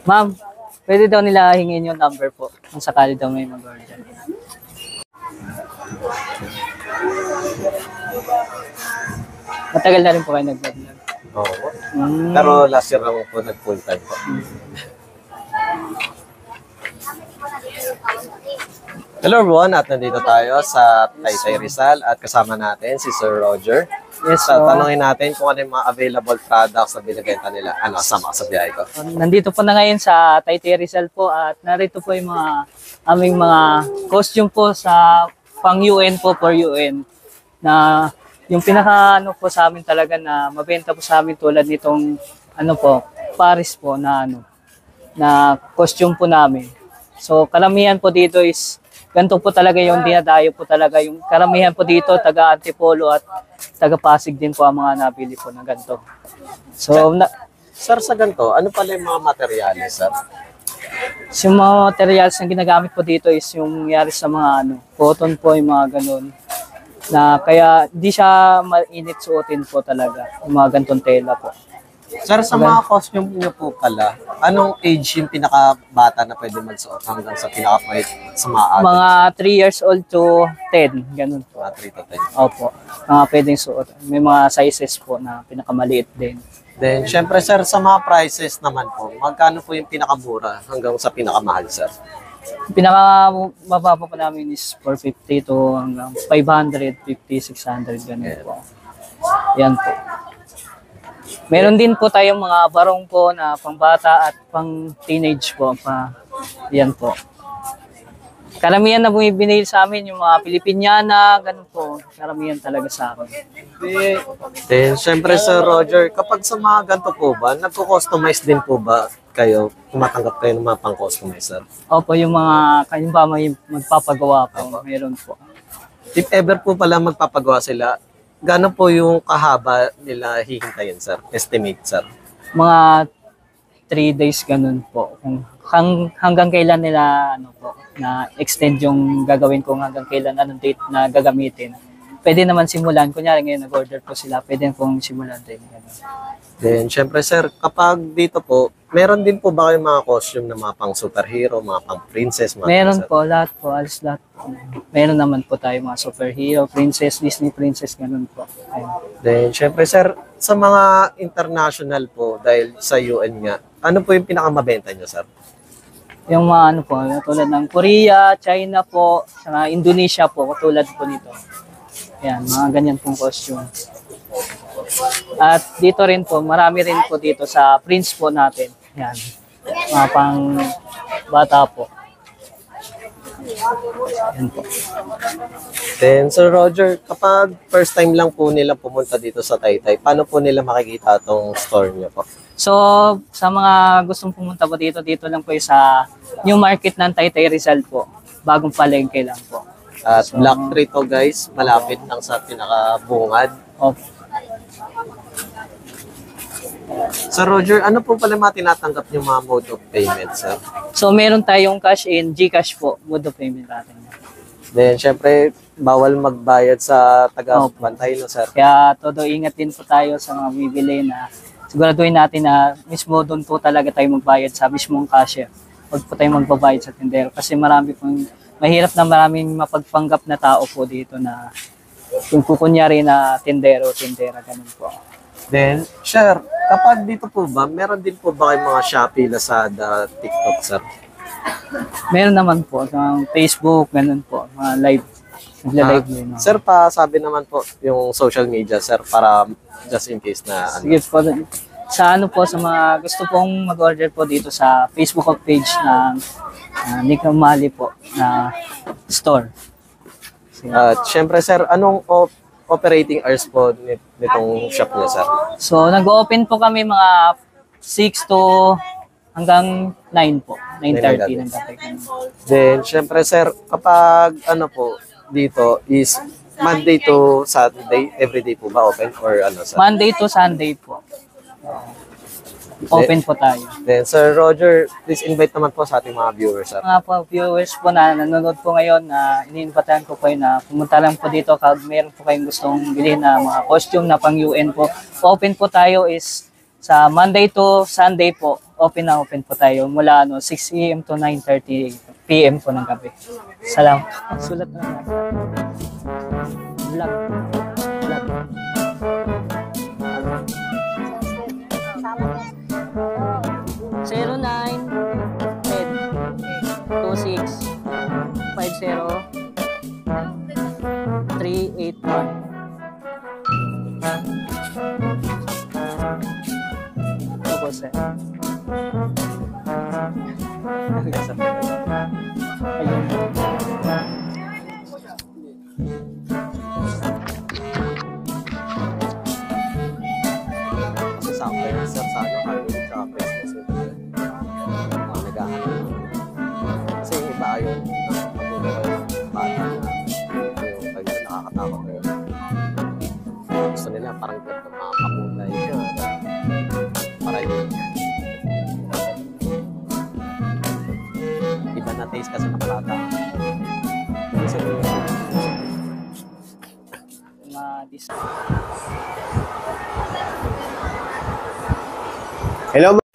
Ma'am, pwede daw nila hingin yung number po kung sakali daw may mag-order. Matagal na rin po kayo nag-vlog. Oo. Pero last year lang po nag-full time po. Hello everyone, at nandito tayo sa Taytay Rizal at kasama natin si Sir Roger. Yes, So, tanungin natin kung ano yung mga available products na binibenta nila. Ano, sama sa biyahe ko. Nandito po na ngayon sa Taytay Rizal po at narito po yung mga aming mga costume po sa pang-UN po for UN na yung pinaka ano po sa amin talaga na mabenta po sa amin tulad nitong ano po, Paris po na ano na costume po namin. So karamihan po dito is ganito po talaga yung dinadayo po talaga yung karamihan po dito taga Antipolo at taga Pasig din po ang mga nabili po na ganito. So Sir, sa ganito, ano pala yung mga materyales, sir? yung mga materials na ginagamit po dito is yung nangyari sa mga ano, cotton po yung mga ganun. Na kaya di siya mainit suotin po talaga, yung mga gantong tela po. Sir, sa mga costume niyo po pala, anong age yung pinakabata na pwede magsuot hanggang sa pinakapait sa mga adults? Mga 3 years old to 10, ganun po. Mga 3 to 10. Opo, mga pwedeng suot. May mga sizes po na pinakamaliit din. Then, syempre sir, sa mga prices naman po, magkano po yung pinakamura hanggang sa pinakamahal, sir? Pinakamababa po namin is 450 to hanggang 550, 600, ganun po. Yan po. Meron din po tayong mga barong po na pangbata at pang teenage po. Yan po. Karamihan na bumibili sa amin yung mga Pilipiniana, ganun po. Karamihan talaga sa amin. Then, syempre Sir Roger, kapag sa mga ganito po ba, nagko-customize din po ba kayo? Tumatanggap kayo ng mga pang-customize, sir? Opo, yung mga kanyang ba may magpapagawa po. Meron po. If ever po pala magpapagawa sila, gano'n po yung kahaba nila hihintayin, sir? Estimate, sir? Mga 3 days ganun po. Kung hanggang kailan nila ano po na extend yung gagawin ko hanggang kailan anong date na gagamitin. Pwede naman simulan. Kunyari ngayon nag-order po sila, pwede pong simulan din. Ganun. Then, syempre sir, kapag dito po, meron din po ba kayong mga costume na mga pang superhero, mga pang princess? Mga Meron sir? po, lahat po, alis lahat po. Meron naman po tayo mga superhero, princess, Disney princess, ganun po. Ayun. Then, syempre sir, sa mga international po, dahil sa UN nga, ano po yung pinakamabenta nyo, sir? Yung mga ano po, tulad ng Korea, China po, sa Indonesia po, katulad po nito. Yan, mga ganyan pong costume. At dito rin po, marami rin po dito sa prints po natin. Yan, mga pang bata po. Yan po. Then, Sir Roger, kapag first time lang po nila pumunta dito sa Taytay, paano po nila makikita itong store niyo po? So, sa mga gustong pumunta po dito, dito lang po sa New Market ng Taytay Rizal po. Bagong palengke lang po. At Block 3 to guys, malapit lang sa pinakabungad. Opo. Sir Roger, ano po pala mga tinatanggap yung mga mode of payment, sir? So, meron tayong cash in, GCash po, mode of payment natin. Then, syempre, bawal magbayad sa taga-bantay, no, sir? Kaya todo ingat din po tayo sa mga bibili na siguraduhin natin na mismo doon po talaga tayo magbayad sa mismong cashier. Huwag po tayo magbabayad sa tindero kasi marami pong mahirap na maraming mapagpanggap na tao po dito na kung kukunyari na tindero, tindera, ganun po. Then, sir, kapag dito po ba, meron din po ba kayong mga Shopee, Lazada, TikTok, sir? Meron naman po sa Facebook, ganun po, mga live. Nagla-live din. No? Sir, pasabi naman po yung social media, sir, para just in case na ano. Sige po. Sa ano po, sa mga gusto pong mag-order po dito sa Facebook page ng Nick Mali po na store. Sige. At syempre, sir, anong operating hours po nitong shop niyo, sir? So, nag-open po kami mga 6 to hanggang 9 po. 9:30 ng gabi. Then, syempre, sir, kapag ano po dito is Monday to Saturday, everyday po ba open or ano, sir? Monday to Sunday po. Open po tayo. Then, Sir Roger, please invite naman po sa ating mga viewers, sir. Mga po, viewers po na nanonood po ngayon na iniimbitahan ko po na pumunta lang po dito kapag meron po kayong gustong bilhin na mga costume na pang UN po. Open po tayo is sa Monday to Sunday po open po tayo mula 6 a.m. to 9:30 p.m. po ng gabi. Salamat. Sulat na lang. Vlog. Vlog. 09 10 26 50 381. Ito po, sir. Ayun. Kasi sa akin, sir, sa ano, Halloween sa akin, kasi naghahanap. Kasi yung iba ayaw magulo kayo ng bata na yung pag nakakatakot kayo. Gusto nila parang ganito mga pakulay. Para yun. Iba na taste kasi ng bata. Kasi Ma-dis- Hello.